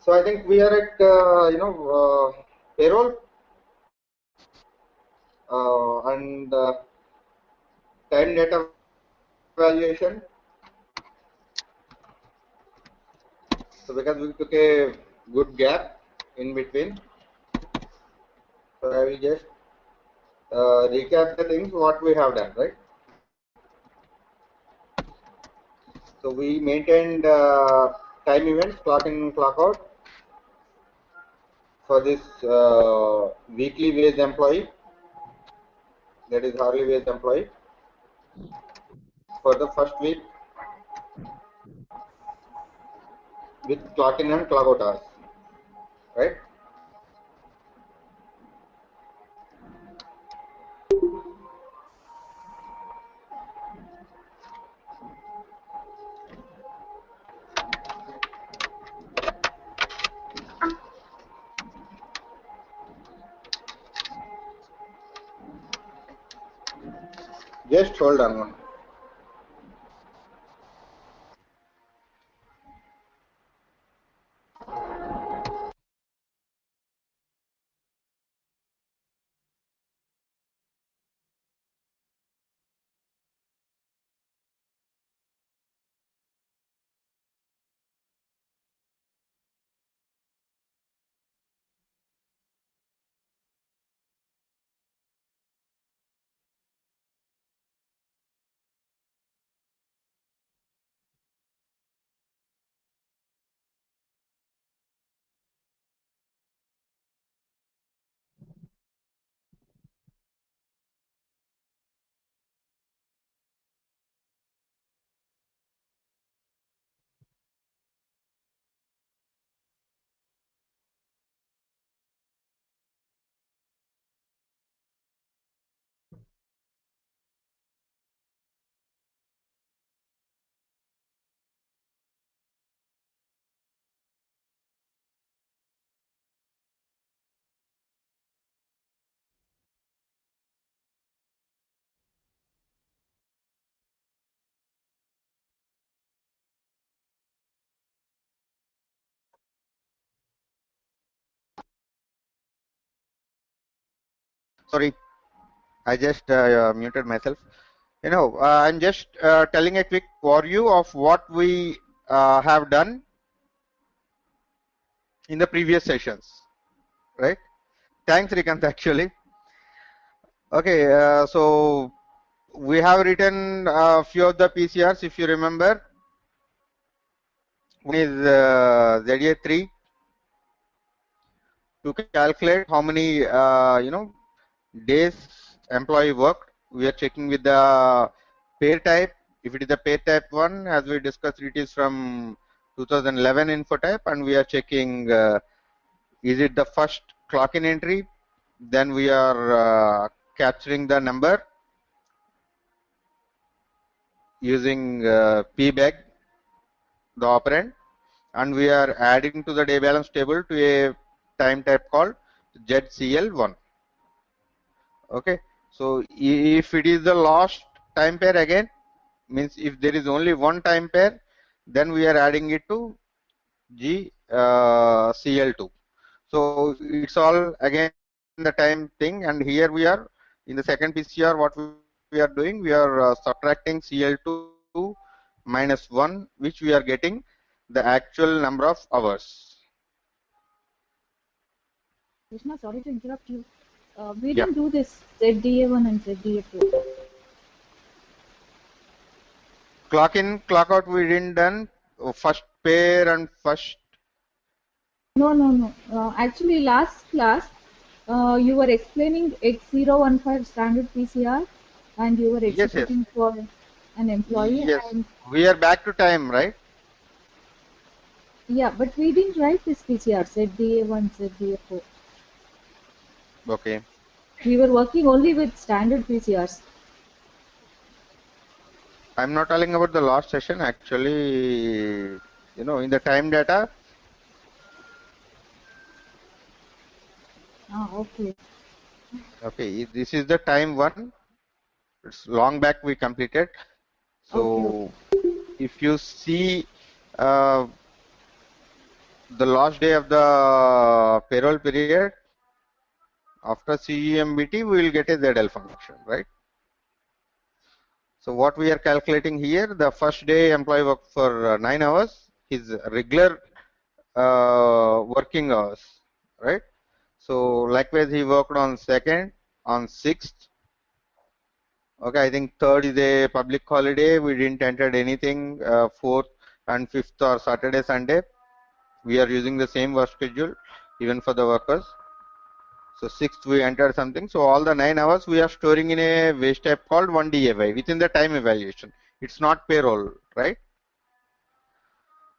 So I think we are at payroll and time data valuation. So because we took a good gap in between, so I will just recap the things what we have done, right? So we maintained time events, clock in, clock out for this weekly wage employee, that is hourly wage employee, for the first week with clock in and clock out hours, right? Just hold on one. Sorry, I just muted myself. I'm just telling a quick overview of what we have done in the previous sessions, right? Thanks, Rikant, actually. Okay, so we have written a few of the PCRs, if you remember. One is ZA3 to calculate how many, days employee worked. We are checking with the pay type. If it is the pay type 1, as we discussed, it is from 2011 info type, and we are checking is it the first clock in entry. Then we are capturing the number using pbeg, the operand, and we are adding to the day balance table to a time type called ZCL1. Okay, so if it is the last time pair again, means if there is only one time pair, then we are adding it to GCL2. So it's all again the time thing, and here we are in the second PCR. What we are doing, we are subtracting CL2 minus 1, which we are getting the actual number of hours. Krishna, sorry to interrupt you. We didn't do this ZDA1 and ZDA2. Clock in, clock out we didn't done. First pair and first. No. Actually, last class, you were explaining X015 standard PCR and you were executing for an employee. Yes, and we are back to time, right? Yeah, but we didn't write this PCR, ZDA1, ZDA4. Okay. We were working only with standard PCRs. I'm not telling about the last session. Actually, in the time data. Okay. Okay, this is the time 1. It's long back we completed. So Okay. if you see the last day of the payroll period, after CEMBT, we will get a ZL function, right? So what we are calculating here, the first day employee worked for 9 hours, his regular working hours, right? So likewise, he worked on 2nd, on 6th. Okay, I think 3rd is a public holiday. We didn't enter anything. 4th and 5th are Saturday, Sunday. We are using the same work schedule even for the workers. So 6th we entered something. So all the 9 hours we are storing in a waste type called 1DAY within the time evaluation. It's not payroll, right?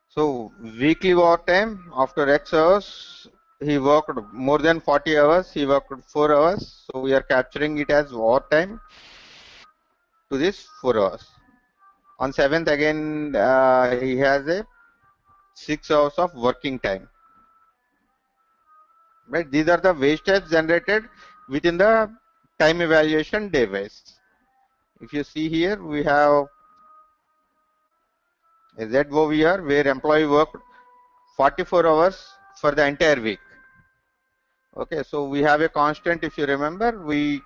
So weekly overtime after X hours, he worked more than 40 hours. He worked 4 hours. So we are capturing it as overtime to this 4 hours. On 7th again, he has a 6 hours of working time. Right? These are the wage types generated within the time evaluation day wise. If you see here, we have a ZOVR where employee worked 44 hours for the entire week. Okay, so we have a constant. If you remember, we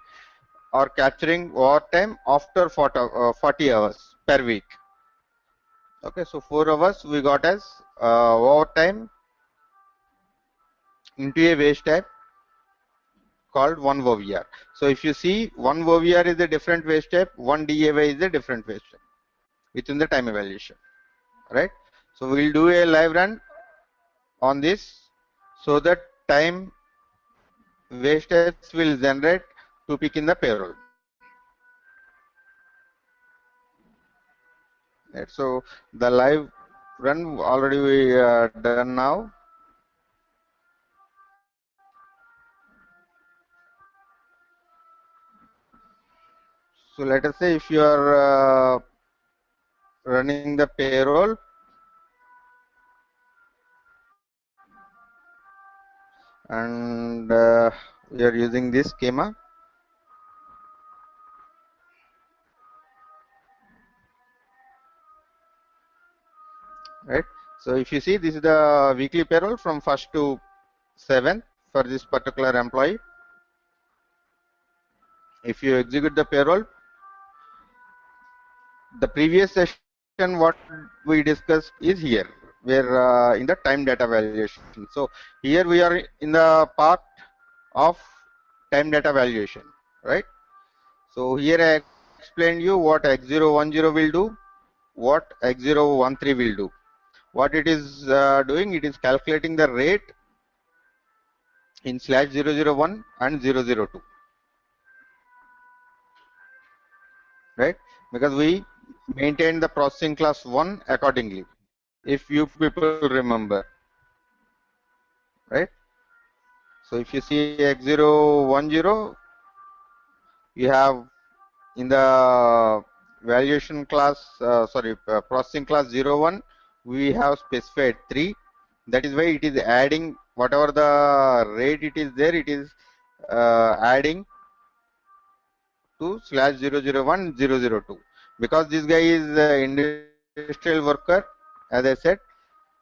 are capturing overtime after 40 hours per week. Okay, so 4 hours we got as overtime into a wage type called one OVR. So if you see, one OVR is a different wage type, one DAY is a different wage type within the time evaluation, right? So we'll do a live run on this so that time wage types will generate to pick in the payroll. Right, so the live run already we done now. So let us say if you are running the payroll, and we are using this schema, right? So if you see, this is the weekly payroll from 1st to 7th for this particular employee. If you execute the payroll, the previous session what we discussed is here, where in the time data valuation. So here we are in the part of time data valuation, right? So here I explained you what X010 will do, what X013 will do. What it is doing, it is calculating the rate in /001 and 002, right? Because we maintain the processing class 1 accordingly, if you people remember, right? So if you see X010, you have in the valuation class, processing class 01, we have specified 3. That is why it is adding whatever the rate it is there, it is adding to /001 002. Because this guy is industrial worker, as I said,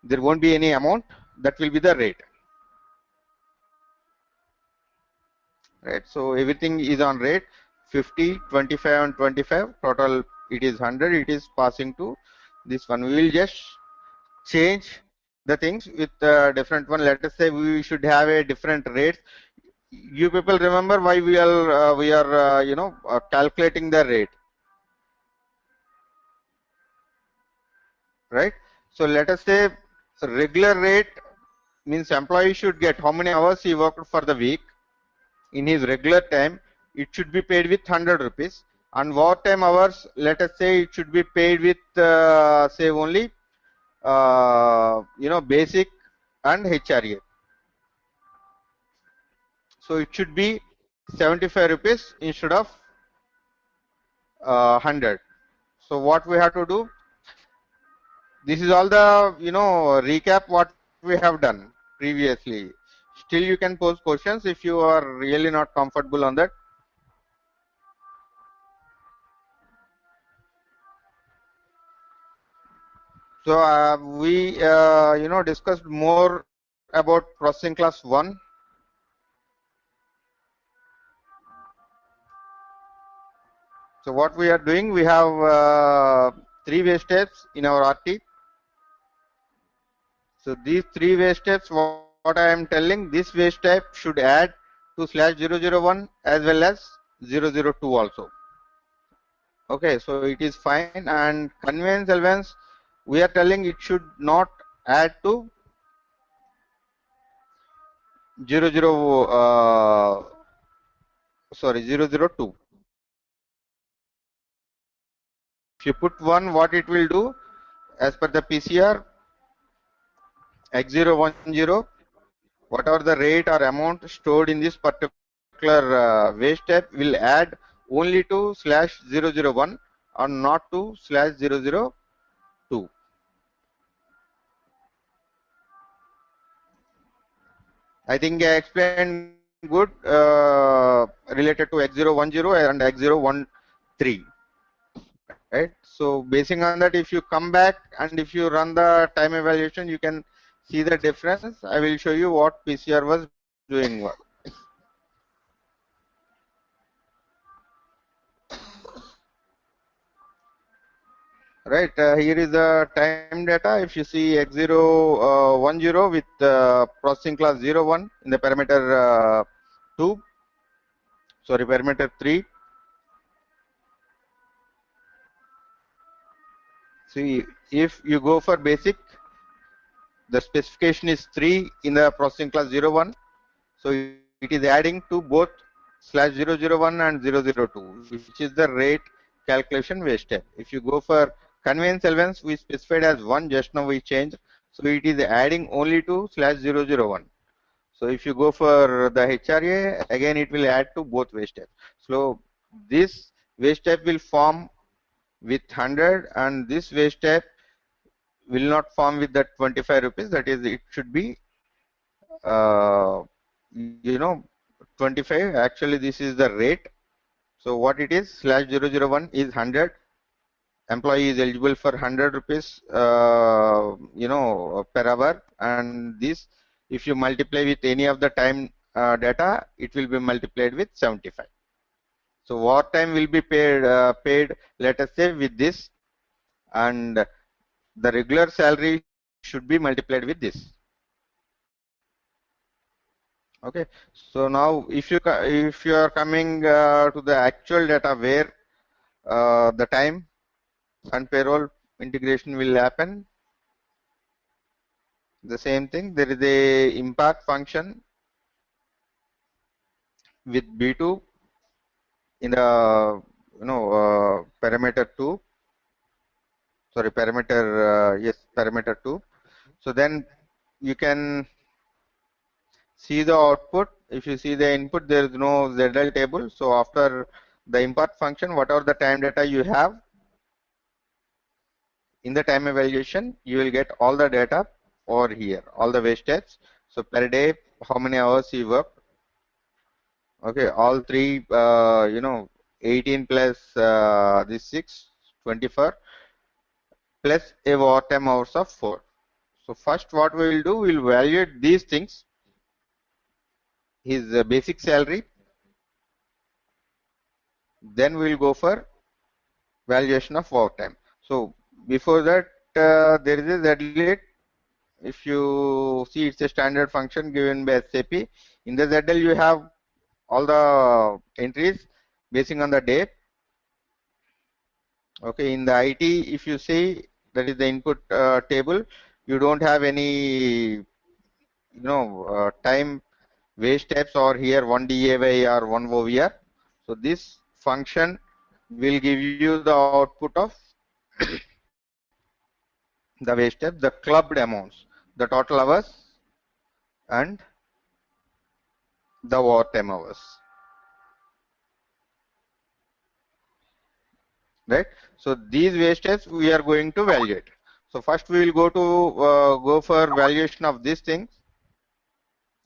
there won't be any amount, that will be the rate, right? So everything is on rate 50, 25 and 25, total it is 100, it is passing to this one. We will just change the things with different one. Let us say we should have a different rate. You people remember why we are calculating the rate, right? So let us say regular rate means employee should get how many hours he worked for the week in his regular time. It should be paid with 100 rupees, and overtime hours, let us say it should be paid with say only basic and HRA. So it should be 75 rupees instead of 100. So what we have to do, this is all the recap what we have done previously. Still you can pose questions if you are really not comfortable on that. So we discussed more about processing class 1. So what we are doing, we have 3 steps in our RT. So these 3 steps, what I am telling, this step should add to /001 as well as 002 also. Okay, so it is fine. And conveyance allowance, we are telling it should not add to 002. If you put 1, what it will do, as per the PCR, X010, whatever the rate or amount stored in this particular waste step will add only to /001 or not to /002. I think I explained good related to X010 and X013. Right. So basing on that, if you come back and if you run the time evaluation, you can see the difference. I will show you what PCR was doing work. Right. Here is the time data. If you see X010 with processing class 01 in the parameter 2, sorry, parameter 3. See, if you go for basic, the specification is 3 in the processing class 01. So it is adding to both /001 and 002, which is the rate calculation waste step. If you go for conveyance allowance, we specified as 1, just now we changed. So it is adding only to /001. So if you go for the HRA, again it will add to both waste steps. So this waste step will form with 100 and this waste step will not form with the 25 rupees. That is, it should be you know 25. Actually this is the rate. So what it is, /001 is 100. Employee is eligible for 100 rupees per hour, and this, if you multiply with any of the time data, it will be multiplied with 75. So what time will be paid, let us say, with this, and the regular salary should be multiplied with this. Okay, so now if you are coming to the actual data where the time and payroll integration will happen, the same thing, there is a impact function with B2 in the parameter 2, sorry, parameter yes, parameter 2. So then you can see the output. If you see the input, there is no ZL table. So after the import function, whatever the time data you have in the time evaluation, you will get all the data over here, all the waste steps. So per day, how many hours you work. Okay, all three, 18 plus this 6, 24 plus a overtime hours of 4. So first what we will do, we will evaluate these things, his basic salary, then we will go for valuation of overtime. So before that, there is a ZL. If you see, it's a standard function given by SAP. In the ZL, you have all the entries basing on the day. Okay, in the IT, if you see, that is the input table, you don't have any time waste steps or here 1 DAY or 1 OVR. So this function will give you the output of the waste step, the clubbed amounts, the total hours and the overtime hours. Right. So these waste steps we are going to evaluate. So first we will go for valuation of these things.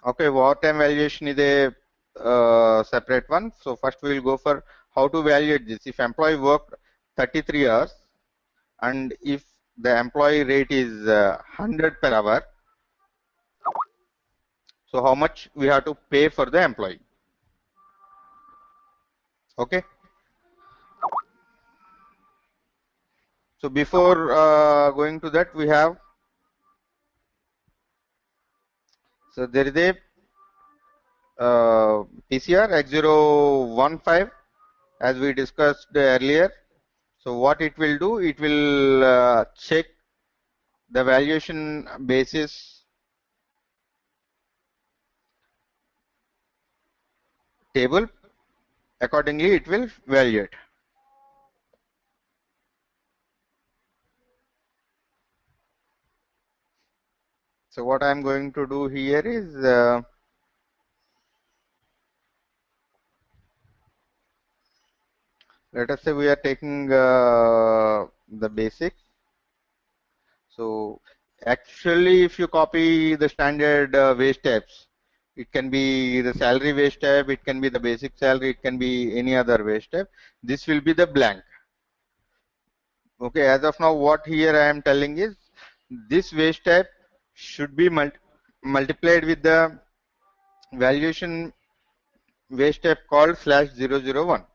Okay, overtime valuation is a separate one. So first we will go for how to evaluate this. If employee worked 33 hours and if the employee rate is 100 per hour, So how much we have to pay for the employee. Okay. So before going to that, we have, so there is a PCR X015 as we discussed earlier. So what it will do, it will check the valuation basis table. Accordingly, it will evaluate. So what I am going to do here is, let us say we are taking the basic. So actually, if you copy the standard wage types, it can be the salary wage type, it can be the basic salary, it can be any other wage type. This will be the blank. Okay, as of now, what here I am telling is this wage type should be multiplied with the valuation wage type called /001.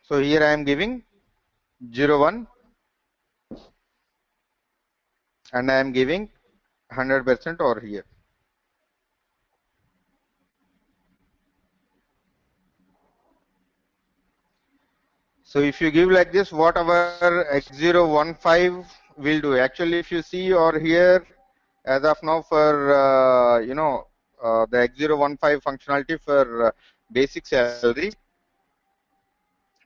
So here I am giving 01 and I am giving 100% over here. So if you give like this, what our X015 will do. Actually, if you see or here, as of now for, the X015 functionality for basic salary,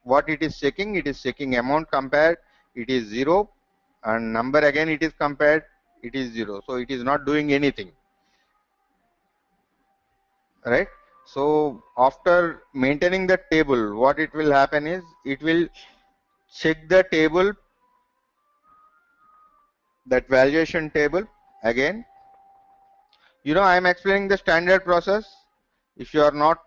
what it is checking amount compared, it is 0, and number again it is compared, it is 0. So it is not doing anything, right? So after maintaining the table, what it will happen is it will check the table, that valuation table again. I am explaining the standard process. If you are not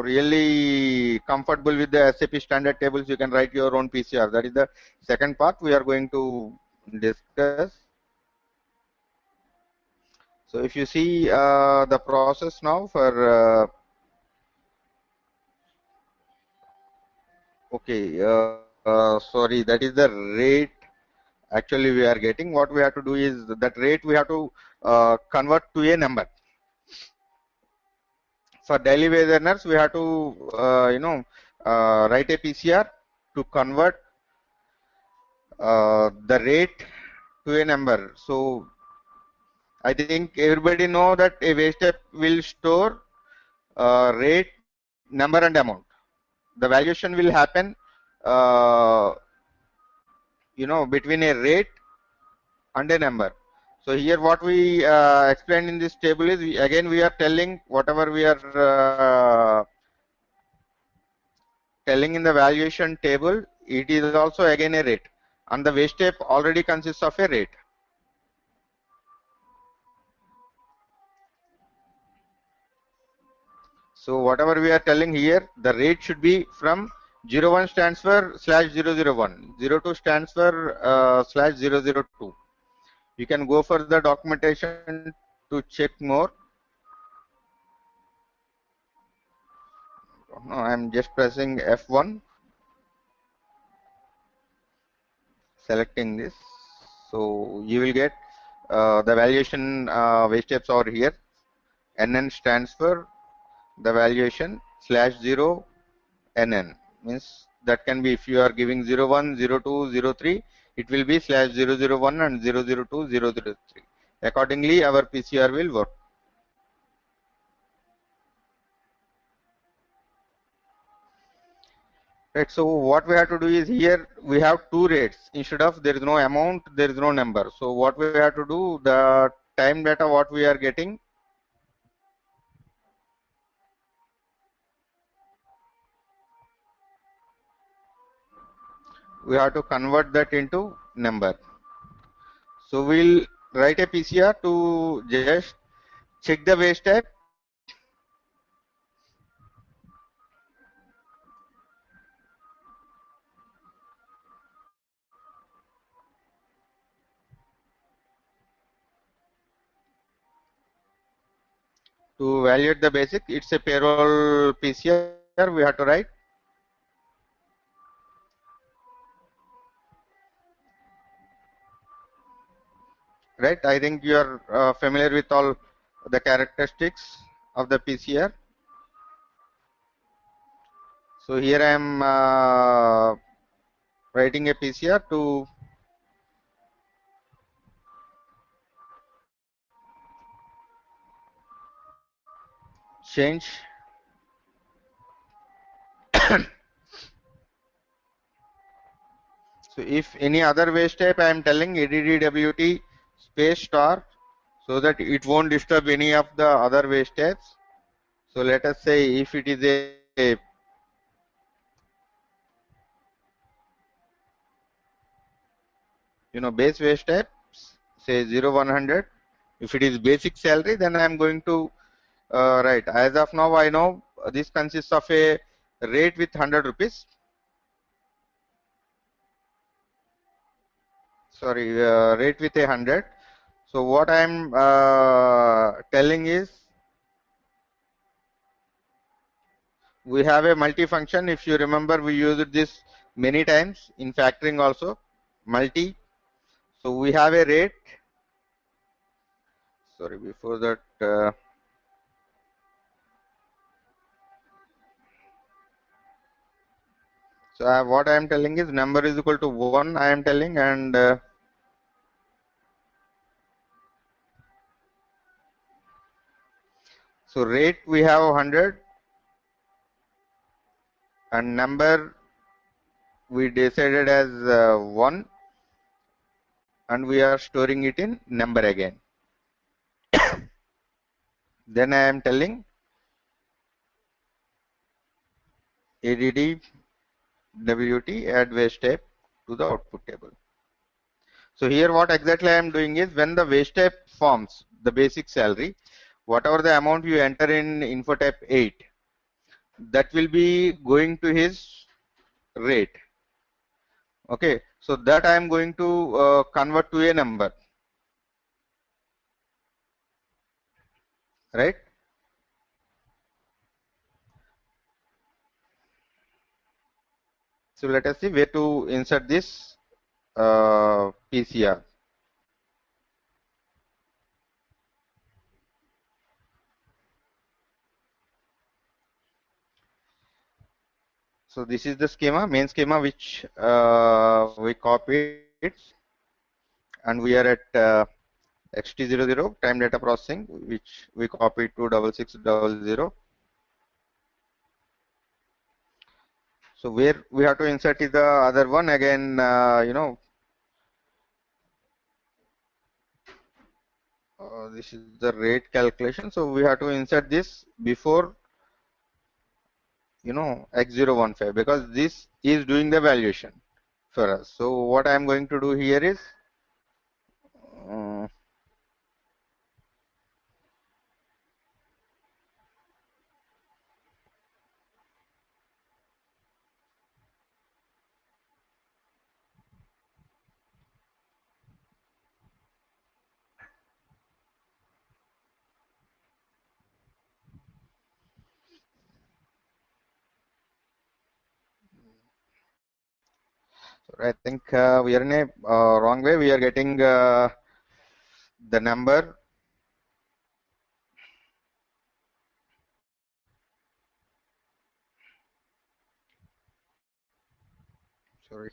really comfortable with the SAP standard tables, you can write your own PCR. That is the second part we are going to discuss. So if you see the process now for sorry, that is the rate actually we are getting. What we have to do is that rate we have to convert to a number. For daily wage earners, we have to write a PCR to convert the rate to a number. So I think everybody know that a wage step will store rate, number and amount. The valuation will happen uh, between a rate and a number. So here what we explained in this table is, again we are telling whatever we are telling in the valuation table, it is also again a rate, and the wage type already consists of a rate. So whatever we are telling here, the rate should be from 01 stands for /001, 02 stands for /002. You can go for the documentation to check more. No, I am just pressing F1, selecting this. So you will get the valuation wage types over here. NN stands for the valuation /0 NN, means that can be, if you are giving 01, 02, 03, it will be /001 and 002, 003. Accordingly, our PCR will work. Right. So what we have to do is, here we have two rates. Instead of there is no amount, there is no number. So what we have to do, the time data what we are getting, we have to convert that into number. So we'll write a PCR to just check the wage type. To evaluate the basic, it's a payroll PCR we have to write. Right? I think you are familiar with all the characteristics of the PCR. So here I am writing a PCR to change. So if any other waste type, I am telling addwt space star so that it won't disturb any of the other waste types. So let us say if it is a base waste type, say 0100. If it is basic salary, then I am going to write. As of now, I know this consists of a rate with 100 rupees. Sorry, rate with 100. So what I am telling is we have a multi-function. If you remember, we used this many times in factoring also. Multi. So we have a rate. Sorry, before that. So what I am telling is number is equal to 1. I am telling, and so rate we have 100 and number we decided as 1, and we are storing it in number again. Then I am telling add WT add waste type to the output table. So here what exactly I am doing is when the waste type forms the basic salary, whatever the amount you enter in info type 8, that will be going to his rate. Okay, so that I am going to convert to a number, right? So let us see where to insert this PCR. So this is the schema, main schema, which we copied, and we are at XT00 time data processing, which we copied to 6600. So where we have to insert is the other one again. This is the rate calculation. So we have to insert this before X015 because this is doing the valuation for us. So what I am going to do here is uh, I think we are in a wrong way. We are getting the number. Sorry.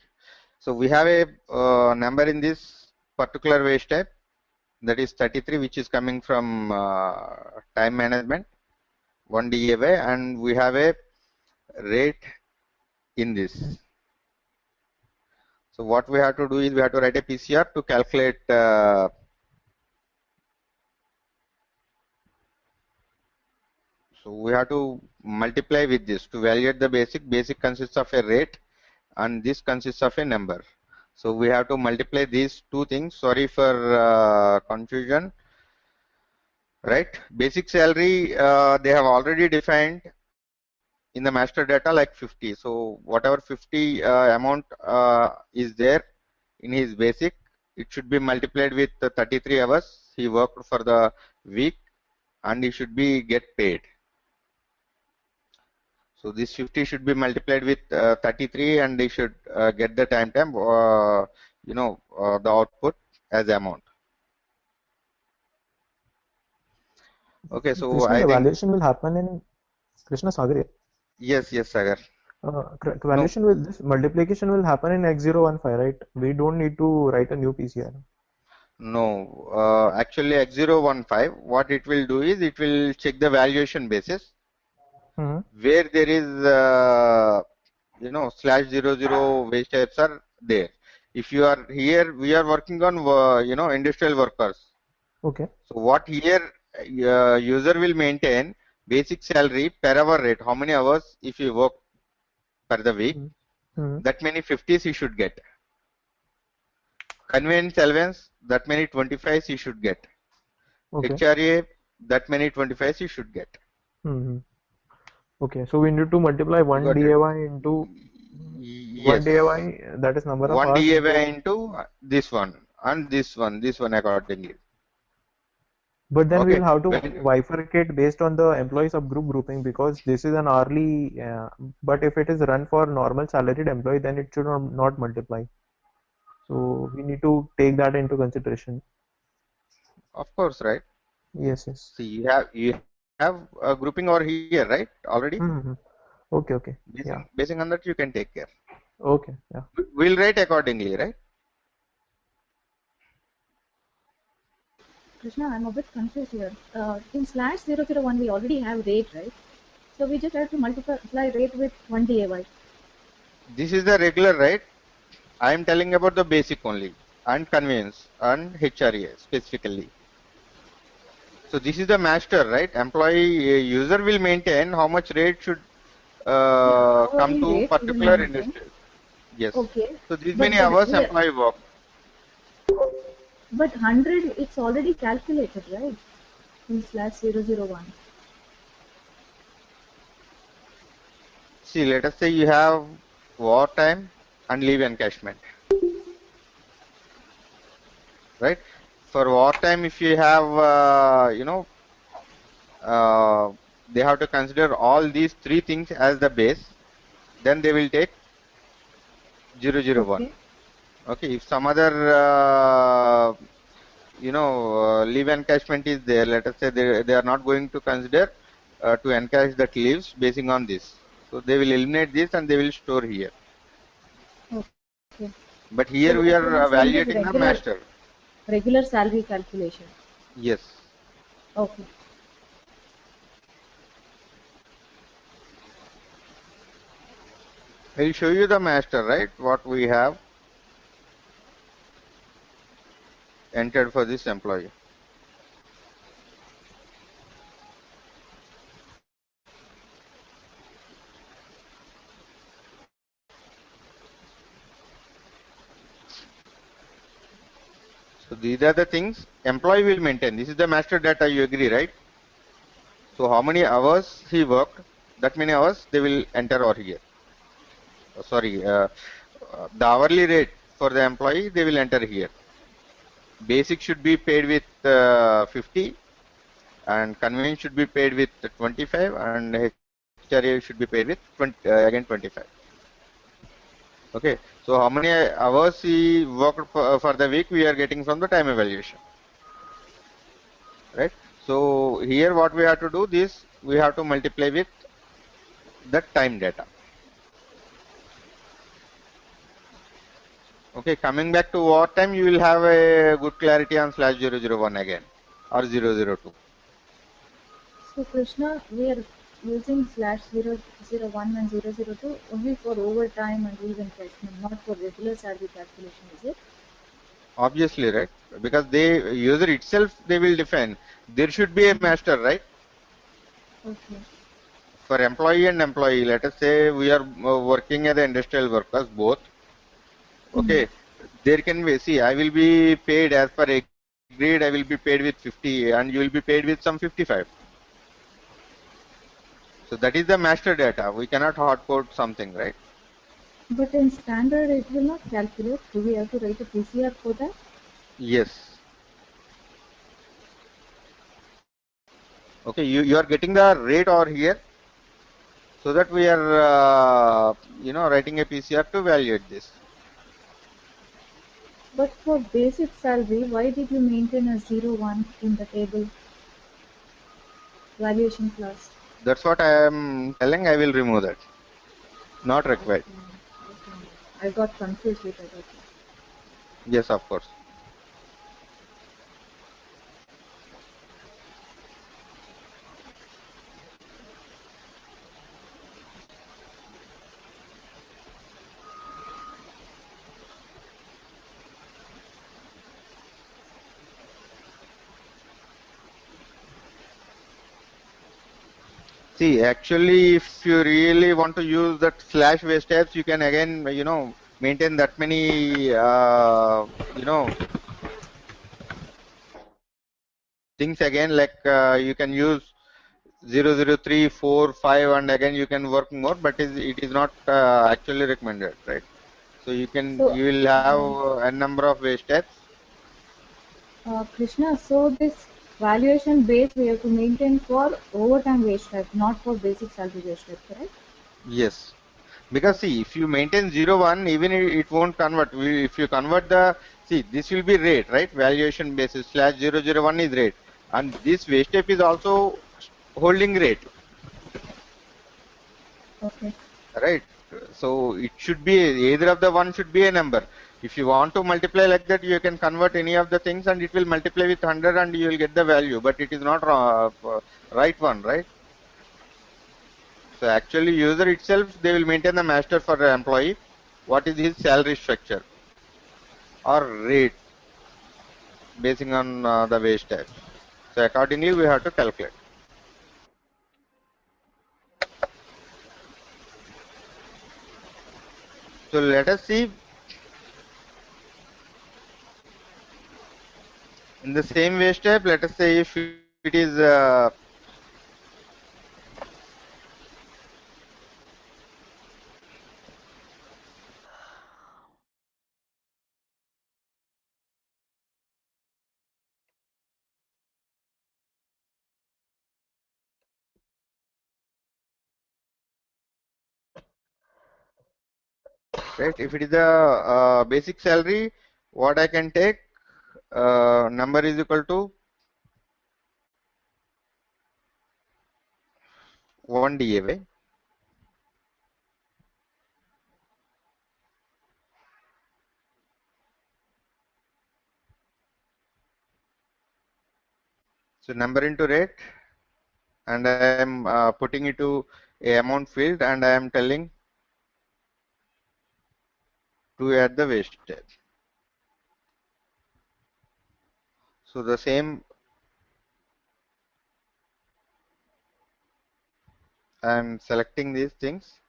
So we have a number in this particular waste type, that is 33, which is coming from time management, 1 DAY, and we have a rate in this. So what we have to do is we have to write a PCR to calculate so we have to multiply with this to evaluate the basic. Basic consists of a rate and this consists of a number. So we have to multiply these two things. Sorry for confusion. Right? Basic salary they have already defined in the master data like 50. So whatever 50 amount is there in his basic, it should be multiplied with 33 hours he worked for the week. and he should be get paid. So this 50 should be multiplied with 33, and they should get the time, the output as amount. Okay, so Krishna, I the think valuation will happen in Krishna Sagar. yes, Sagar. No, Valuation will this multiplication will happen in X015, right? We don't need to write a new PCR. no. Actually, X015, what it will do is it will check the valuation basis where there is /00 wage types are there. If you are here, we are working on industrial workers. Okay. So what here user will maintain basic salary per hour rate. How many hours if you work per the week? That many 50s you should get. Convenience allowance, that many 25s you should get. Okay. HRA, that many 25s you should get. Okay, so we need to multiply one DAY into one DAY, that is number of one hours DAY into this one and this one accordingly. But then we will have to bifurcate based on the employee subgroup grouping, because this is an hourly, but if it is run for normal salaried employee, then it should not multiply. So we need to take that into consideration. Of course, right? Yes. See, you have a grouping over here, right? Already. Okay. Basing on that, you can take care. Okay. Yeah. We'll write accordingly, right? Krishna, I'm a bit confused here. In /001, we already have rate, right? So we just have to multiply rate with 1 DAY. This is the regular, right? I am telling about the basic only, and convenience and HRA specifically. So this is the master, right? Employee user will maintain how much rate should come to particular industry. Yes. Okay. So these many hours employee work. But 100, it's already calculated, right? In /001. See, let us say you have wartime and leave encashment. Right? For wartime, if you have, they have to consider all these three things as the base, then they will take 001. Okay. If some other, leave encashment is there, let us say they are not going to consider to encash that leaves basing on this. So they will eliminate this and they will store here. Okay. But here so we are evaluating the master. Regular salary calculation. Yes. Okay. I'll show you the master, right? What we have entered for this employee. So these are the things employee will maintain. This is the master data, you agree, right? So how many hours he worked, that many hours they will enter over here. The hourly rate for the employee, they will enter here. Basic should be paid with 50 and convenience should be paid with 25 and HRA should be paid with 25. Okay, so how many hours he worked for the week we are getting from the time evaluation, right? So here what we have to do this, we have to multiply with the time data. Okay, coming back to wartime, you will have a good clarity on /001 again or 002. So Krishna, we are using /001 and 002 only for overtime and leave encashment, not for regular salary calculation, is it? Obviously, right? Because they user itself they will define. There should be a master, right? Okay. For employee and employee, let us say we are working as industrial workers both. Okay, there can be, see, I will be paid as per a grade, I will be paid with 50 and you will be paid with some 55. So that is the master data. We cannot hard code something, right? But in standard, it will not calculate. Do we have to write a PCR for that? Yes. Okay, you are getting the rate over here, so that we are writing a PCR to evaluate this. But for basic salary, why did you maintain a 0 1 in the table valuation class? That's what I am telling. I will remove that. Not required. Okay. I got confused with it. Okay. Yes, of course. See, actually, if you really want to use that slash waste types, you can again, maintain that many, things again, like you can use 003, 4, 5, and again you can work more, but it is not actually recommended, right? So So, you will have a number of waste types. Krishna, so this valuation base we have to maintain for overtime wage type, not for basic salary wage type, correct? Yes. Because Okay. see, if you maintain 0 1, even it won't convert. If you convert see, this will be rate, right? Valuation basis slash 001 is rate. And this waste type is also holding rate, Okay. right? So it should be either of the one should be a number. If you want to multiply like that, you can convert any of the things and it will multiply with 100 and you will get the value, but it is not right one, right? So actually user itself, they will maintain the master for the employee. What is his salary structure or rate basing on the wage types. So accordingly, we have to calculate. So let us see in the same wage type. Let us say if it is right. If it is a basic salary, what I can take number is equal to 1 DAY. So number into rate, and I am putting it to a amount field, and I am telling to add the wage type. So the same, I am selecting these things.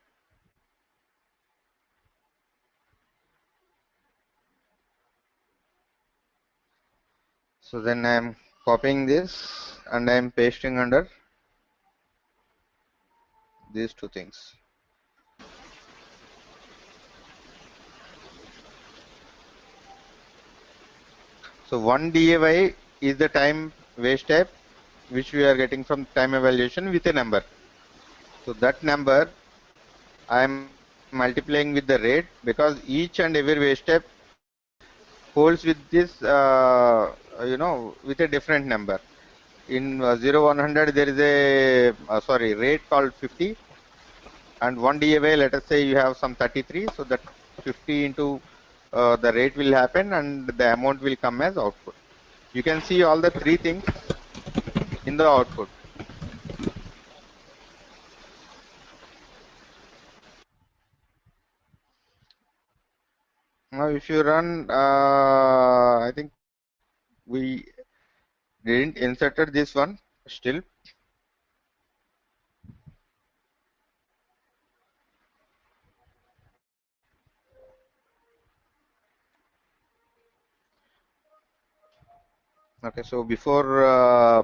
So then I am copying this and I am pasting under these two things. So 1 DAY is the time waste type which we are getting from time evaluation with a number. So that number I am multiplying with the rate because each and every waste type holds with this, with a different number. In 0 100 there is a rate called 50, and 1 DAY, let us say you have some 33, so that 50 into the rate will happen and the amount will come as output. You can see all the three things in the output. Now if you run, I think we didn't inserted this one still. Okay, so before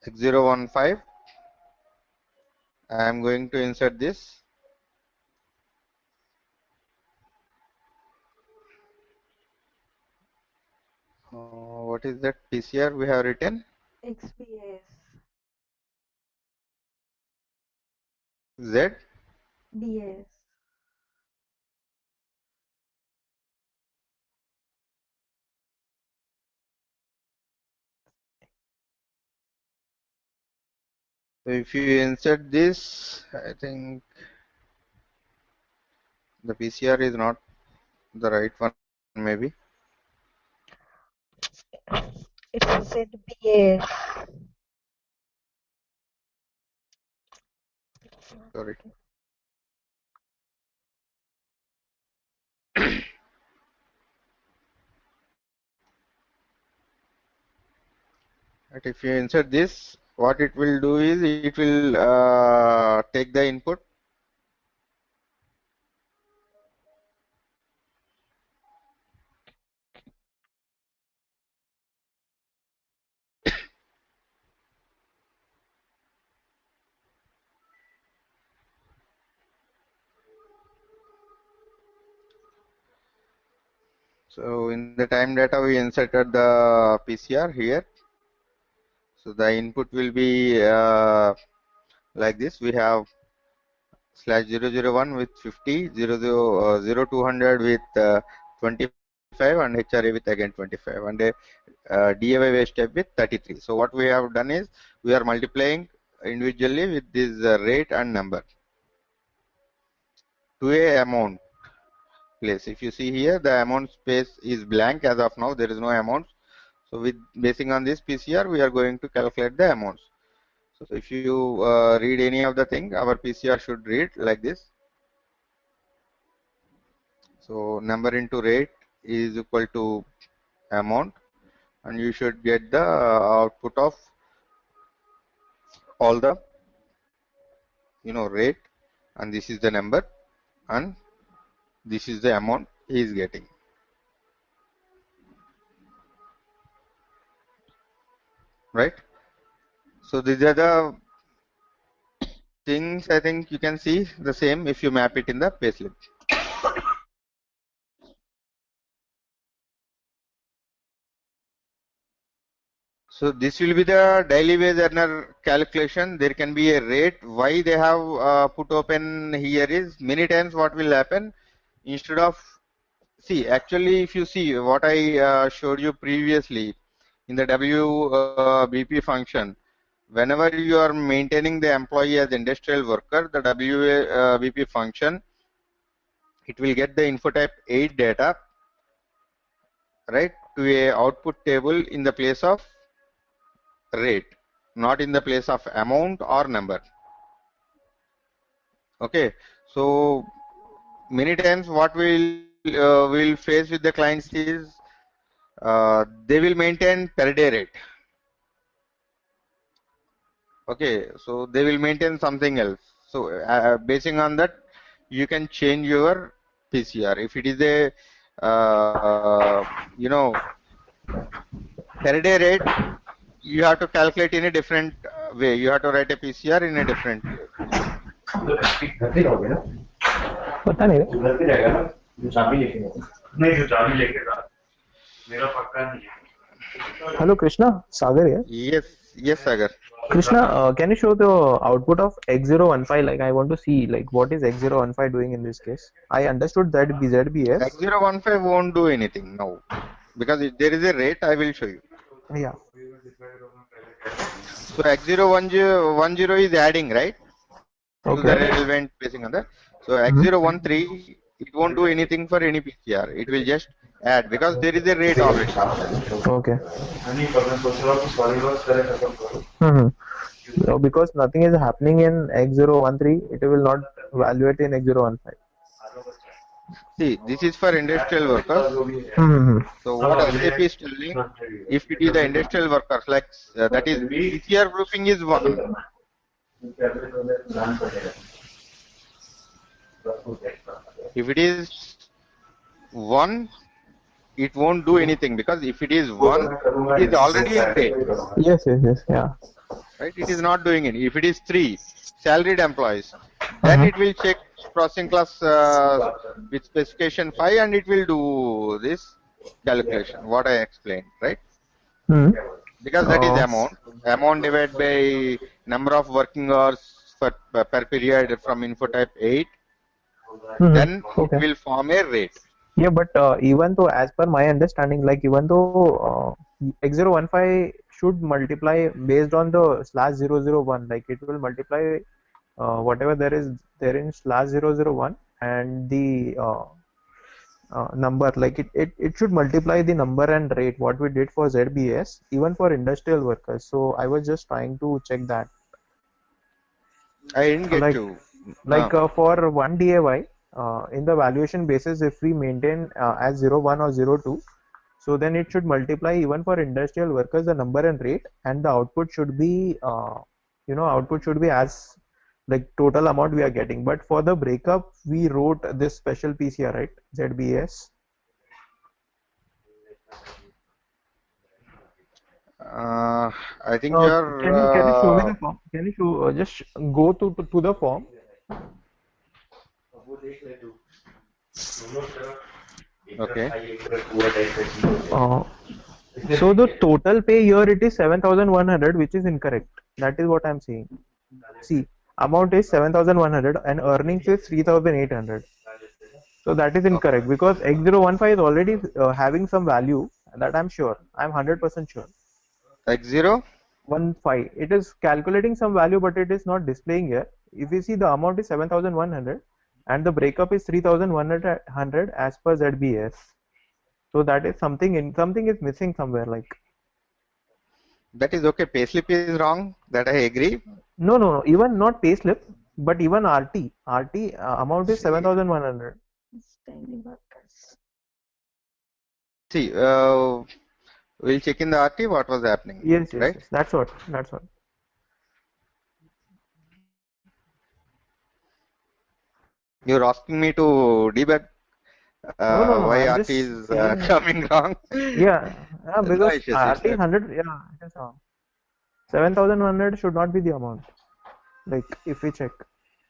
X015, I am going to insert this. What is that PCR we have written? XBS. Z? BS. So if you insert this, I think the PCR is not the right one, maybe. It's ZBS. Sorry. But if you insert this, what it will do is it will take the input. So in the time data, we inserted the PCR here. So the input will be like this. We have /001 with 50, 0200 with 25, and HRA with again 25, and DAY waste type with 33. So what we have done is we are multiplying individually with this rate and number to a amount place. If you see here, the amount space is blank as of now. There is no amount. So with basing on this PCR, we are going to calculate the amounts. So if you read any of the thing, our PCR should read like this. So number into rate is equal to amount, and you should get the output of all the rate, and this is the number, and this is the amount he is getting, right? So these are the things. I think you can see the same if you map it in the payslip. So this will be the daily wage earner calculation. There can be a rate. Why they have put open here is many times what will happen, instead of, see, actually if you see what I showed you previously in the WBP function, whenever you are maintaining the employee as industrial worker, the WBP function, it will get the info type 8 data, right, to a output table in the place of rate, not in the place of amount or number. Okay, so many times what will face with the clients is they will maintain per day rate. Okay, so they will maintain something else. So basing on that, you can change your PCR. If it is a per day rate, you have to calculate in a different way. You have to write a PCR in a different way. पता नहीं Hello Krishna, Sagar here. Yes, Sagar. Krishna, can you show the output of X015? Like I want to see like what is X015 doing in this case. I understood that ZBS. X015 won't do anything now because there is a rate. I will show you. Yeah. So X010 is adding, right? Okay. To the relevant basing on that. So X013, it won't do anything for any PCR. It will just add because there is a rate already. Okay. So because nothing is happening in X013, it will not evaluate in X015. See, this is for industrial workers. So what SAP is telling, if it is the industrial workers, like that is PCR grouping is 1. If it is 1, it won't do anything because if it is 1, it is already in rate. Yes, yeah. Right, it is not doing it. If it is 3 salaried employees, then it will check processing class with specification 5 and it will do this. calculation, what I explained, right? Hmm. Because that is amount divided by number of working hours for per period from info type 8, then it will form a rate. Yeah, but even though, as per my understanding, like even though X015 should multiply based on the /001, like it will multiply whatever there is there in /001 and the number, like it should multiply the number and rate what we did for ZBS even for industrial workers. So I was just trying to check that. I didn't get Like you. for one DAY, in the valuation basis, if we maintain as 01 or 02, so then it should multiply even for industrial workers the number and rate, and the output should be output should be as like total amount we are getting. But for the breakup, we wrote this special PCR, right? ZBS. I think Can you show me you're the form? Can you show just go to the form? okay. So the total pay here it is 7,100, which is incorrect. That is what I'm saying. See, amount is 7,100 and earnings is 3,800. So that is incorrect because X015 is already having some value, that I'm sure. I'm 100% sure. X0? 15. It is calculating some value, but it is not displaying here. If you see, the amount is 7,100 and the breakup is 3,100 as per ZBS. So that is something is missing somewhere. Like that is okay. Payslip is wrong. That I agree. No. Even not payslip, but even RT. Amount is 7,100. See, we'll check in the RT what was happening. Yes. Right? That's what. You're asking me to debug No. why I'm RT just is saying. coming wrong. Yeah, No because issues. RT is 100. Yeah, it is wrong. 7,100 should not be the amount. Like if we check.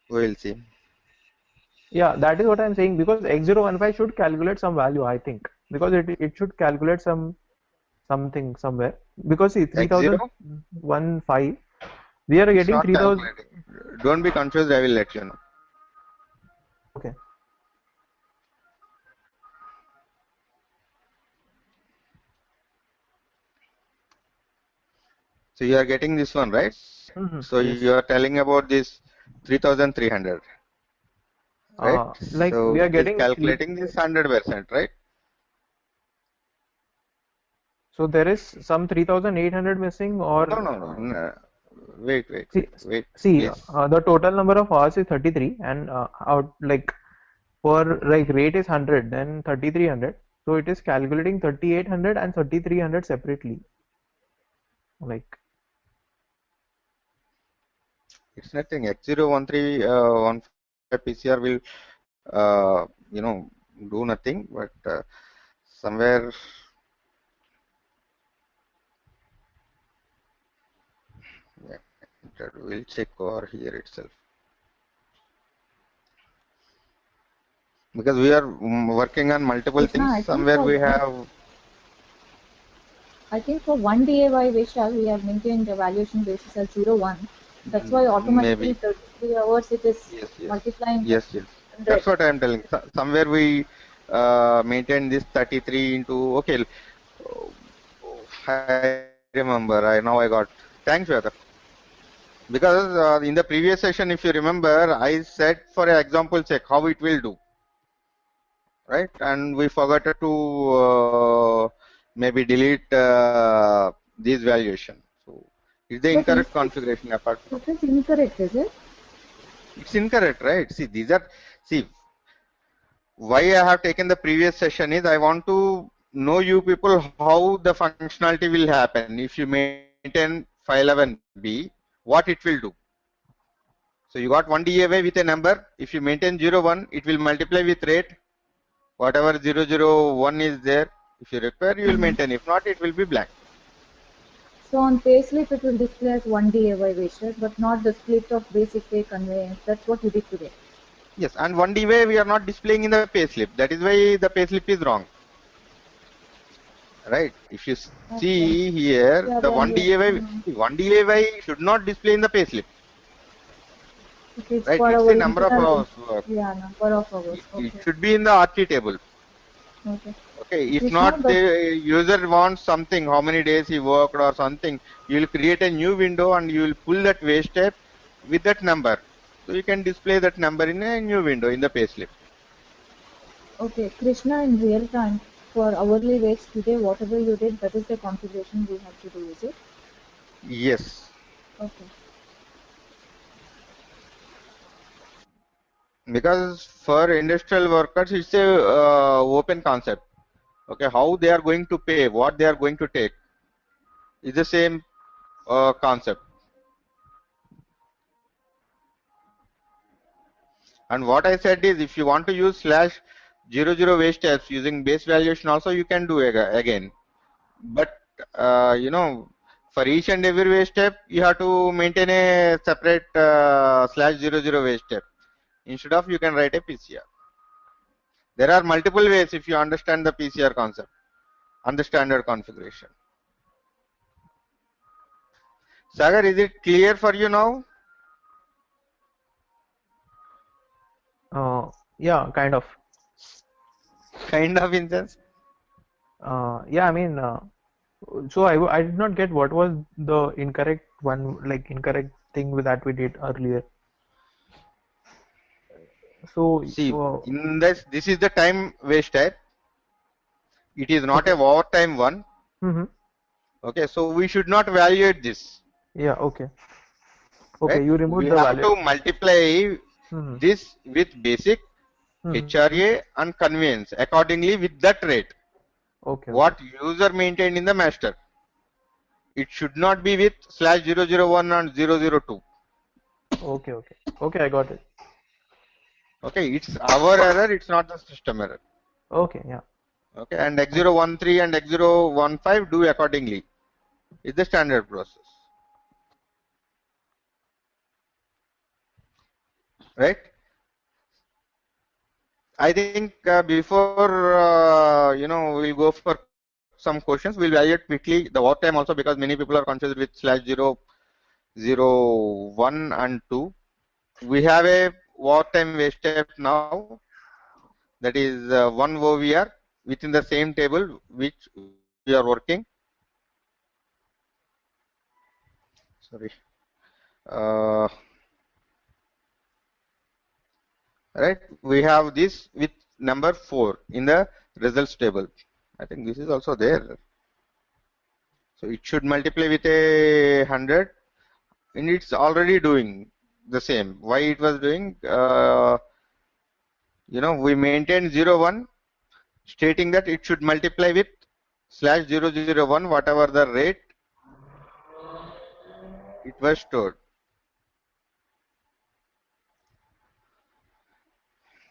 We'll see. Yeah, that is what I'm saying, because X015 should calculate some value, I think, because it should calculate something somewhere, because see, X0? 3,015 we are It's getting not 3,000. calculating. Don't be confused. I will let you know. Okay. So you are getting this one, right? So Yes. you are telling about this 3,300, right? Like So we are it is getting calculating this 100%, right? So there is some 3,800 missing, or No. Wait, see, please. the total number of hours is 33, and out like for like rate is 100, then 3,300. So it is calculating 3,800 and 3,300 separately. Like It's nothing. X013 15 PCR will do nothing, but somewhere we'll check over here itself, because we are working on multiple things. Somewhere we have. I think for one DAY Vishal, we have maintained the valuation basis as 01. That's why automatically 33 hours it is multiplying. Yes. That's what I am telling. Somewhere we maintain this 33 into. Okay, I remember. Now I got. Thanks, Shweta. Because in the previous session, if you remember, I said for an example check how it will do, right? And we forgot to maybe delete this valuation. So is the incorrect configuration apart from? It is incorrect, is it? It's incorrect, right? See, why I have taken the previous session is I want to know you people how the functionality will happen if you maintain file 11B, what it will do. So you got one DAY with a number. If you maintain 01, it will multiply with rate. Whatever 001 is there, if you require, you will maintain. If not, it will be blank. So on payslip, it will display as one DAY Vishal, but not the split of basic pay conveyance. That's what you did today. Yes, and one DAY we are not displaying in the payslip. That is why the payslip is wrong. right? If you Okay. see here, Yeah, the when one you, DAY, one DAY should not display in the payslip, if it's right? for It's our a number of internal, hours work. yeah, number of hours. It Okay. should be in the RT table. Okay. Okay, if Krishna, not, the the user wants something, how many days he worked or something, you will create a new window and you will pull that wage tab with that number. So you can display that number in a new window in the payslip. okay, Krishna, in real time for hourly wage today, whatever you did, that is the configuration we have to do, is it? Yes, Okay. because for industrial workers, it's a open concept. Okay, how they are going to pay, what they are going to take is the same concept. And what I said is, if you want to use slash 00 wage tabs using base valuation, also you can do again. But for each and every wage step you have to maintain a separate slash 00 wage step. Instead of, you can write a PCR. There are multiple ways if you understand the PCR concept and the standard configuration. Sagar, is it clear for you now? Yeah, kind of. Kind of, in sense. Yeah, I mean, so I did not get what was the incorrect one, like incorrect thing that we did earlier. So, See, in this is the time waste type. It is not okay. a overtime one. Mm-hmm. Okay, so we should not evaluate this, Yeah, okay. right? Okay, you We removed the have valid. to multiply Mm-hmm. this with basic, Mm-hmm. HRA and conveyance accordingly with that rate Okay, okay. what user maintained in the master. It should not be with slash 001 and 002. Okay, okay. Okay, I got it. Okay, it's our error, it's not the system error. Okay, yeah. Okay, and Thank you. X013 and X015 do accordingly. It's the standard process, right? I think before we'll go for some questions. We'll evaluate quickly the what time also, because many people are confused with slash 001 and 2. We have a what time waste step now, that is one OVR within the same table which we are working. Sorry. Uh, right. We have this with number 4 in the results table. I think this is also there. So it should multiply with a 100, and it's already doing the same. Why it was doing? We maintained 01, stating that it should multiply with slash 001, whatever the rate it was stored.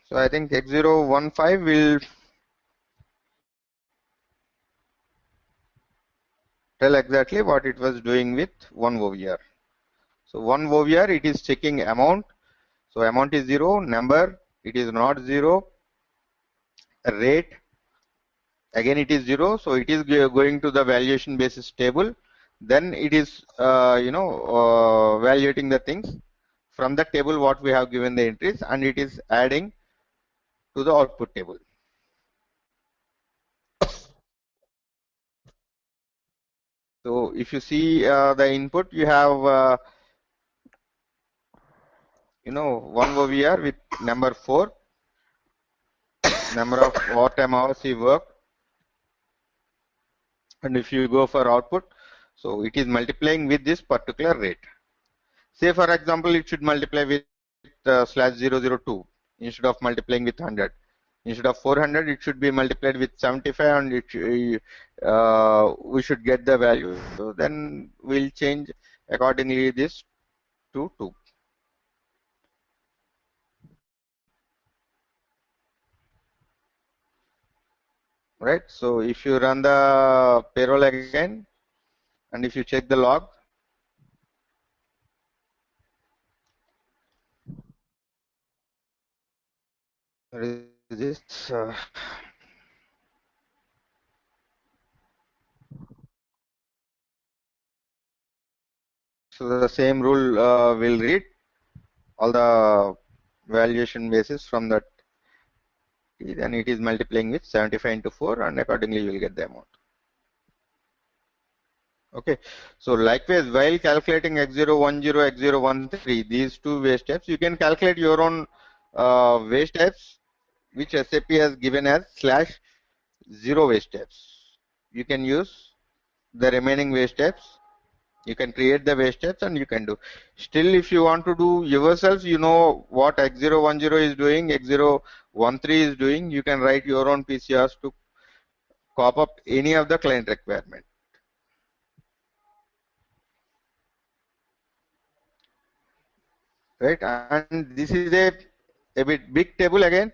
So I think X015 will tell exactly what it was doing with one OVR. So one OVR, it is checking amount. So amount is 0, number, it is not 0, rate, again it is 0. So it is going to the valuation basis table. Then it is, evaluating the things from the table what we have given the entries, and it is adding to the output table. So if you see the input, you have one OVR with number 4, number of overtime hours he worked, and if you go for output, so it is multiplying with this particular rate. Say for example, it should multiply with slash 002 instead of multiplying with 100. Instead of 400, it should be multiplied with 75, and we should get the value. Then we'll change accordingly this to 2. Right. So if you run the payroll again, and if you check the log, there is this So the same rule will read all the valuation basis from that, then it is multiplying with 75 into 4, and accordingly you will get the amount. Okay, so likewise, while calculating x010, x013, these two waste types, you can calculate your own waste types, which SAP has given as /0 waste types. You can use the remaining waste types. You can create the waste types and you can do. Still, if you want to do yourself, you know what x010 is doing, x013 is doing. You can write your own PCRs to cop up any of the client requirement. Right, and this is a bit big table again.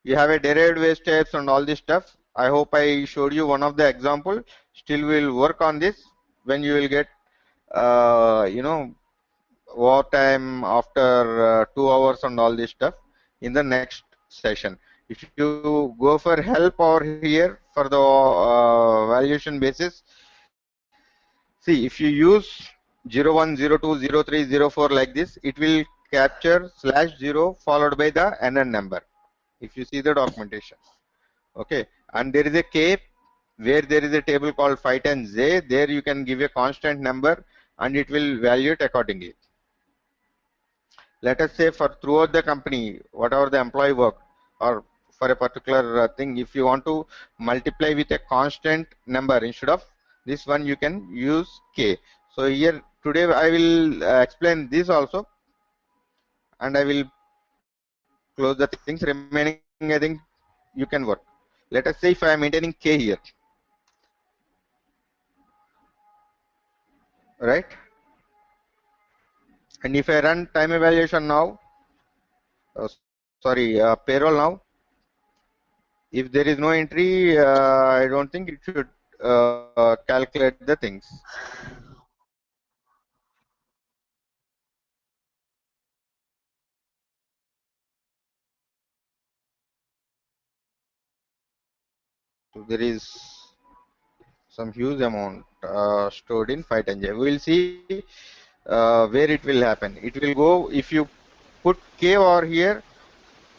You have a derived waste types and all this stuff. I hope I showed you one of the example. Still, we'll work on this when you will get overtime after 2 hours and all this stuff in the next session. If you go for help over here for the valuation basis, see, if you use 01020304 like this, it will capture /0 followed by the NN number. If you see the documentation, okay, and there is a K where there is a table called fight and J. There you can give a constant number and it will value it accordingly. Let us say for throughout the company, whatever the employee work, or for a particular thing, if you want to multiply with a constant number instead of this one, you can use K. So here today I will explain this also, and I will close the things. Remaining, I think you can work. Let us say if I am maintaining K here, right? And if I run time evaluation now, payroll now, if there is no entry, I don't think it should calculate the things. So there is some huge amount stored in fight engine. We will see where it will happen. It will go, if you put K over here,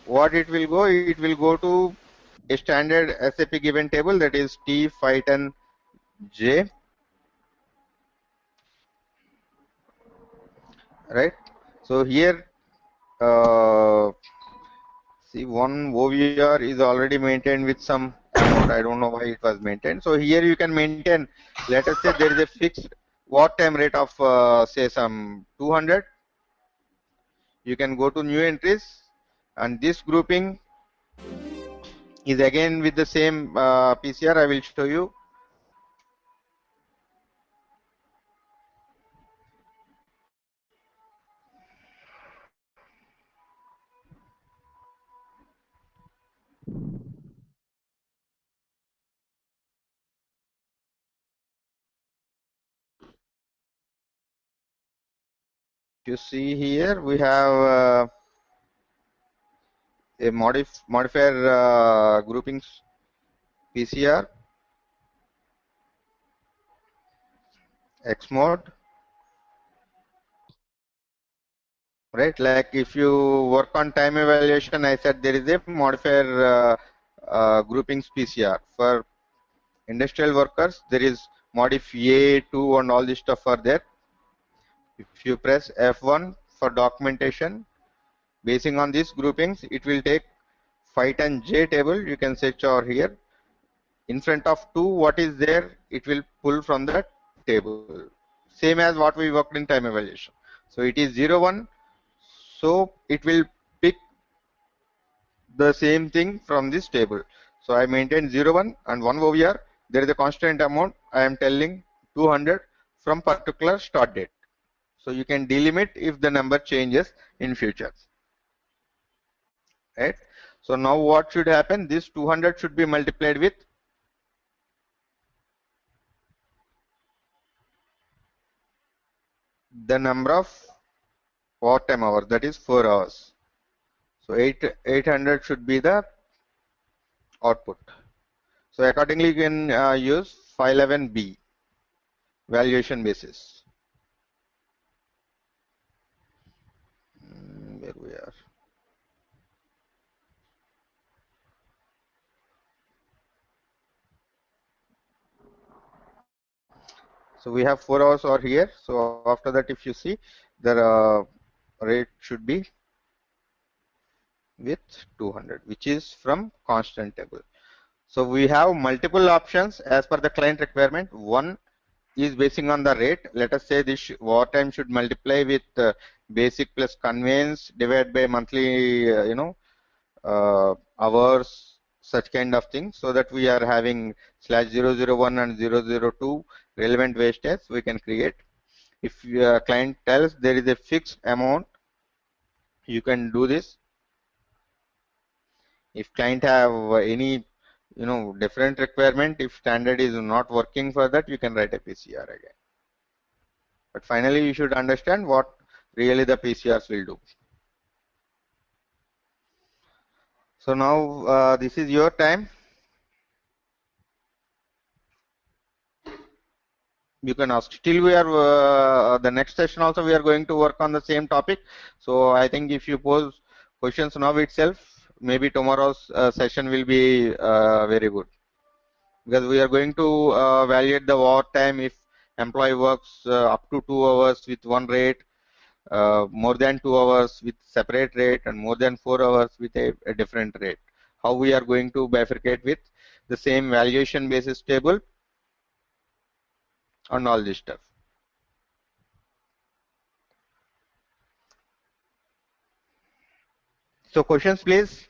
what it will go? It will go to a standard SAP given table, that is T fight and J, right? So here, see, one OVR is already maintained with some amount. I don't know why it was maintained. So here you can maintain, let us say there is a fixed wartime rate of say some 200. You can go to new entries, and this grouping is again with the same PCR. I will show you. You see here we have a modifier groupings PCR X mode, right? Like if you work on time evaluation, I said there is a modifier groupings PCR. For industrial workers, there is modif A2 and all this stuff are there. If you press F1 for documentation, basing on these groupings, it will take fight and J table. You can search over here. In front of 2, what is there, it will pull from the table. Same as what we worked in time evaluation. So it is 0, 1. So it will pick the same thing from this table. So I maintain 0, 1 and 1 over here. There is a constant amount. I am telling 200 from particular start date. So you can delimit if the number changes in future. Right? So now what should happen? This 200 should be multiplied with the number of overtime hours, that is 4 hours. So 800 should be the output. So accordingly you can use 511B valuation basis. where we are. So we have 4 hours over here. So after that, if you see, the rate should be with 200, which is from constant table. So we have multiple options as per the client requirement. One is basing on the rate. Let us say this overtime should multiply with basic plus conveyance divided by monthly, hours, such kind of things, so that we are having /001 and 002 relevant wastage we can create. If your client tells there is a fixed amount, you can do this. If client have any different requirement, if standard is not working for that, you can write a PCR again. But finally you should understand what really the PCRs will do. So now this is your time. You can ask. Still we are the next session also we are going to work on the same topic. So I think if you pose questions now itself, maybe tomorrow's session will be very good, because we are going to evaluate the overtime if employee works up to 2 hours with one rate, more than 2 hours with separate rate, and more than 4 hours with a different rate. How we are going to bifurcate with the same valuation basis table and all this stuff. So questions please.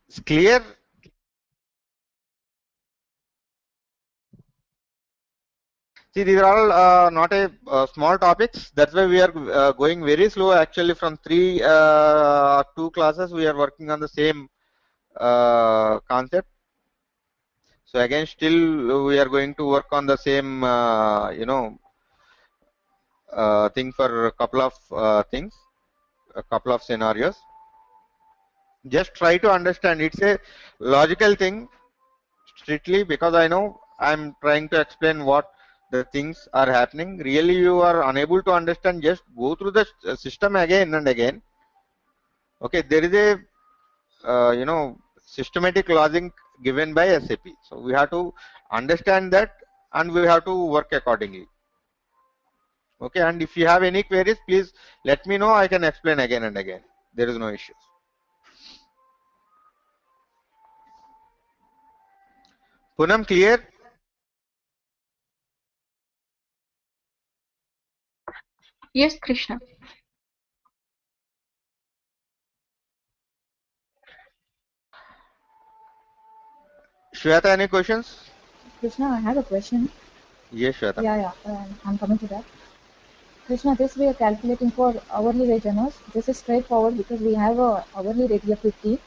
It's clear. See, these are all not a small topics. That's why we are going very slow. Actually, from 2 classes, we are working on the same concept. So again, still we are going to work on the same, thing for a couple of things, a couple of scenarios. Just try to understand. It's a logical thing, strictly, because I know I'm trying to explain what the things are happening. Really, you are unable to understand, just go through the system again and again. Okay, there is a systematic logic given by SAP. So we have to understand that and we have to work accordingly. Okay, and if you have any queries, please let me know. I can explain again and again. There is no issues. Poonam, clear? Yes, Krishna. Shweta, any questions? Krishna, I have a question. Yes, Shweta. Yeah, I'm coming to that. Krishna, this we are calculating for hourly wage earners. This is straightforward because we have a hourly rate of 50,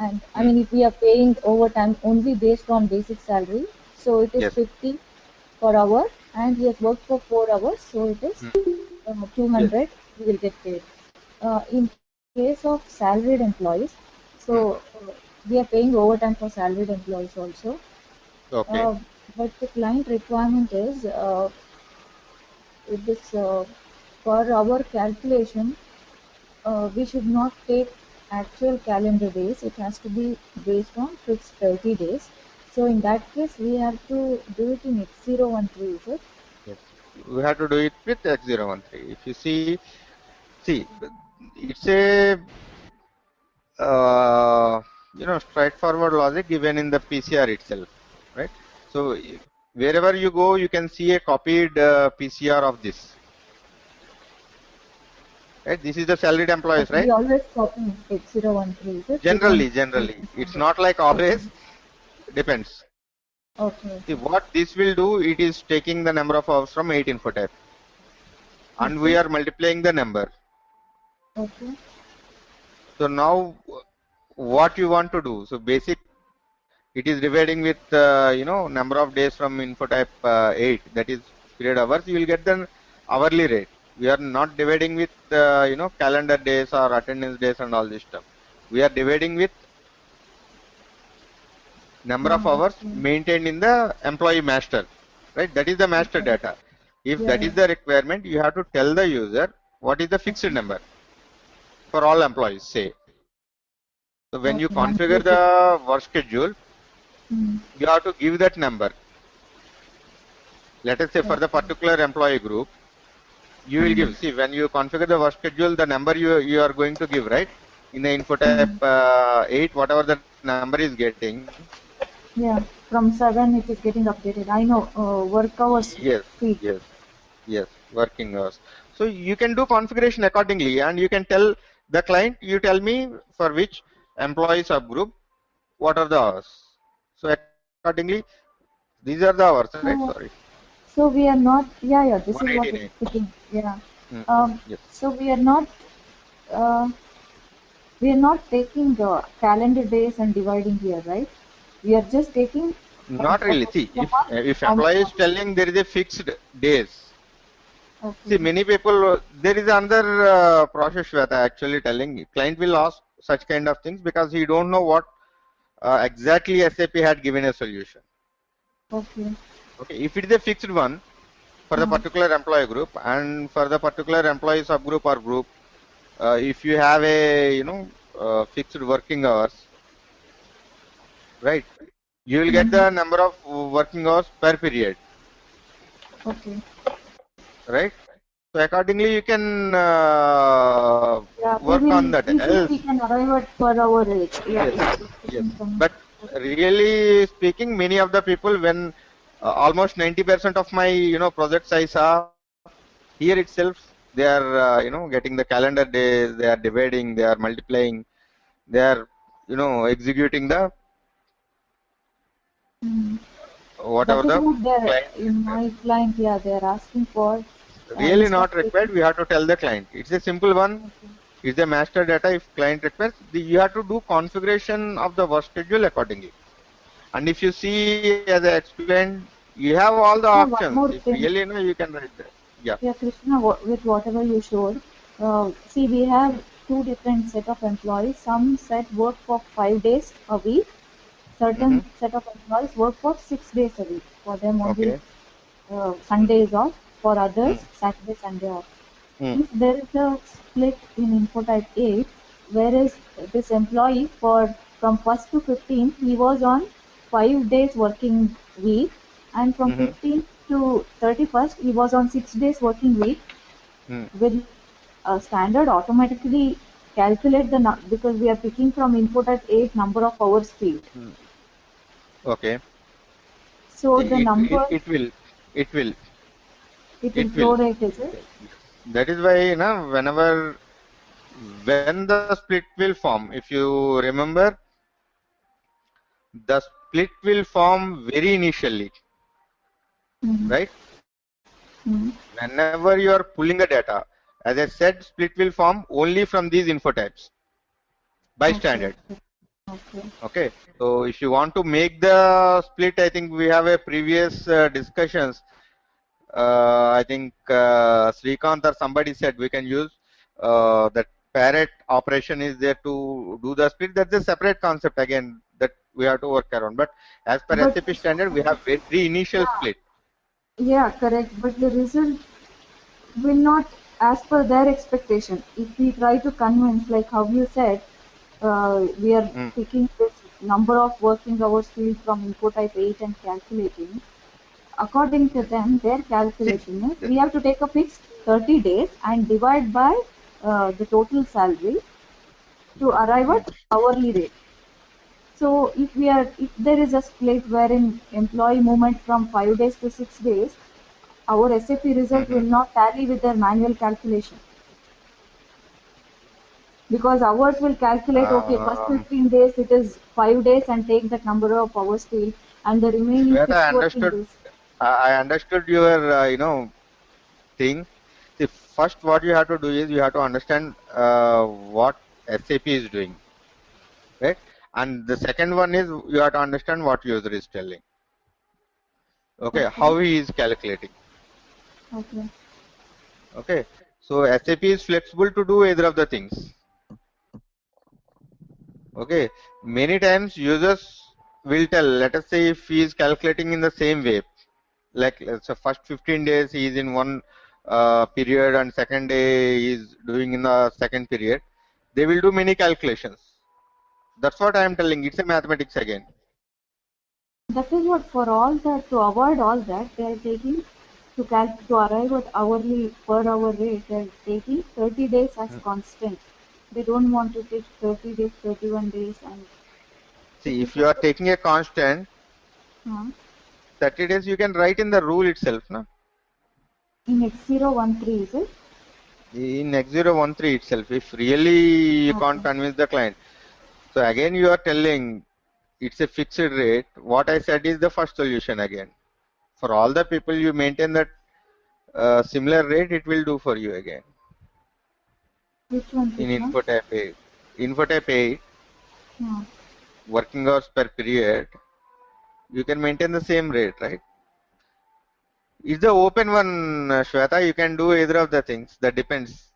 and I mean if we are paying overtime only based on basic salary, so it is 50 per hour, and he has worked for 4 hours, so it is 200. We will get paid. In case of salaried employees, so we are paying overtime for salaried employees also. Okay. But the client requirement is this per hour calculation, we should not take actual calendar days. It has to be based on fixed 30 days. So in that case, we have to do it in X013, is it? Yes, we have to do it with X013. If you see, it's a straightforward logic given in the PCR itself, right? So wherever you go, you can see a copied PCR of this. Right? This is the salaried employees, right? We always copy X013, is it? Generally, it's not like always. Depends. Okay. See what this will do. It is taking the number of hours from 8 info type, and we are multiplying the number. Okay. So now, what you want to do? So basic, it is dividing with number of days from info type 8, that is period hours. You will get the hourly rate. We are not dividing with calendar days or attendance days and all this stuff. We are dividing with number of hours maintained in the employee master, right? That is the master data. If that is the requirement, you have to tell the user what is the fixed number for all employees, say. So when you configure the work schedule, you have to give that number. Let us say for the particular employee group, you will give, see, when you configure the work schedule, the number you are going to give, right? In the info type 8, whatever the number is getting. Yeah, from 7 it is getting updated. I know, work hours. Yes, working hours. So you can do configuration accordingly, and you can tell the client, you tell me for which employee subgroup, what are the hours. So accordingly, these are the hours, right? Sorry. So we are not, this is what 189. it's picking. Yeah. Yes. So uh, we are not taking the calendar days and dividing here, right? We are just taking Not really. See, if employee is telling there is a fixed days. See, many people, there is another process Shweta actually telling, client will ask such kind of things because he don't know what exactly SAP had given a solution. Okay, if it is a fixed one for the particular employee group and for the particular employee subgroup or group, if you have a, fixed working hours, right, you will get the number of working hours per period. Right? So accordingly, you can work on that. We can arrive at per hour rate. Yes. But really speaking, many of the people, when almost 90% of my projects I saw here itself, they are getting the calendar days, they are dividing, they are multiplying, they are executing the whatever that is the what client. in my client, they are asking for. Really not required. We have to tell the client. It's a simple one. It's the master data. If client requests, you have to do configuration of the work schedule accordingly. And if you see, as I explained, you have all the options. If really you can write that. Yeah, Krishna, with whatever you showed, see, we have two different set of employees. Some set work for 5 days a week. Certain set of employees work for 6 days a week. For them only Sunday is off. For others, Saturday, Sunday off. If there is a split in info type 8, whereas this employee from 1st to 15th, he was on 5 days working week, and from 15th to 31st, he was on 6 days working week. Will standard automatically calculate because we are picking from info type 8 number of hours field. Okay. So the number it will prorate, is it? That is why when the split will form, if you remember, the split will form very initially, right? Whenever you are pulling the data, as I said, split will form only from these info types by standard. Okay. So if you want to make the split, I think we have a previous discussions. I think Srikanth or somebody said we can use that parrot operation is there to do the split. That's a separate concept again that we have to work around. But as per SAP standard, we have very initial split. Yeah, correct. But the result will not as per their expectation. If we try to convince, like how you said, we are picking this number of working hours field from info type 8 and calculating. According to them, their calculation is we have to take a fixed 30 days and divide by the total salary to arrive at hourly rate. So if there is a split wherein employee movement from 5 days to 6 days, our SAP result will not tally with their manual calculation. Because ours will calculate, okay, first 15 days it is 5 days and take that number of hours field, and the remaining 6 working days. I understood your, thing. See, first what you have to do is you have to understand what SAP is doing, right? And the second one is you have to understand what user is telling. Okay, how he is calculating. Okay, so SAP is flexible to do either of the things. Okay, many times users will tell, let us say if he is calculating in the same way, like so first 15 days he is in one period and second day he is doing in the second period, they will do many calculations. That's what I am telling. It's a mathematics again. That is what, for all that, to avoid all that, they are taking to arrive at hourly per hour rate, they are taking 30 days as constant. They don't want to take 30 days, 31 days, and See, it is if you are taking a constant, uh, 30 days you can write in the rule itself, no? in X013, is it? In X013 itself, if really you can't Okay. convince the client. So again you are telling it's a fixed rate. What I said is the first solution again. For all the people you maintain that similar rate, it will do for you again. Which one, In Krishna? info type 8, Yeah. working hours per period, you can maintain the same rate, right? It's the open one, Shweta. You can do either of the things. That depends.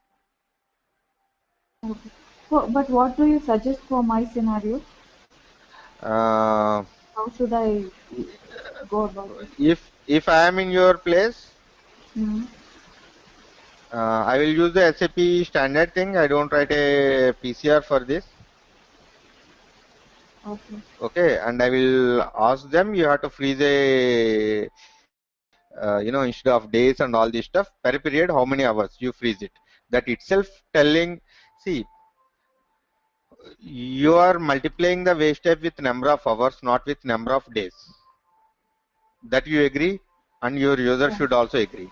Okay. So, but what do you suggest for my scenario? Uh, How should I go about it? if I am in your place, Hmm. I will use the SAP standard thing. I don't write a PCR for this. Okay. Okay, and I will ask them. You have to freeze a instead of days and all this stuff per period, how many hours you freeze it. That itself telling, see, you are multiplying the waste type with number of hours, not with number of days. That you agree, and your user Yeah. should also agree.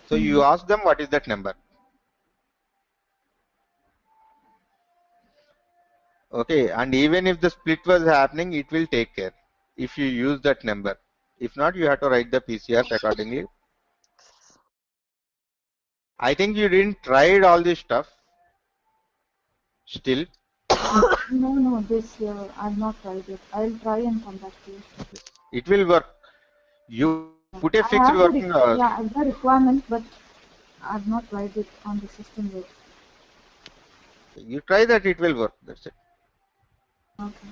So Hmm. you ask them what is that number. Okay, and even if the split was happening, it will take care if you use that number. If not, you have to write the PCRs accordingly. I think you didn't try all this stuff still. No, this I've not tried it. I'll try and come back to you. It will work. You put a fixed I working have hours. I have the requirement, but I've not tried it on the system yet. You try that, it will work. That's it. Okay.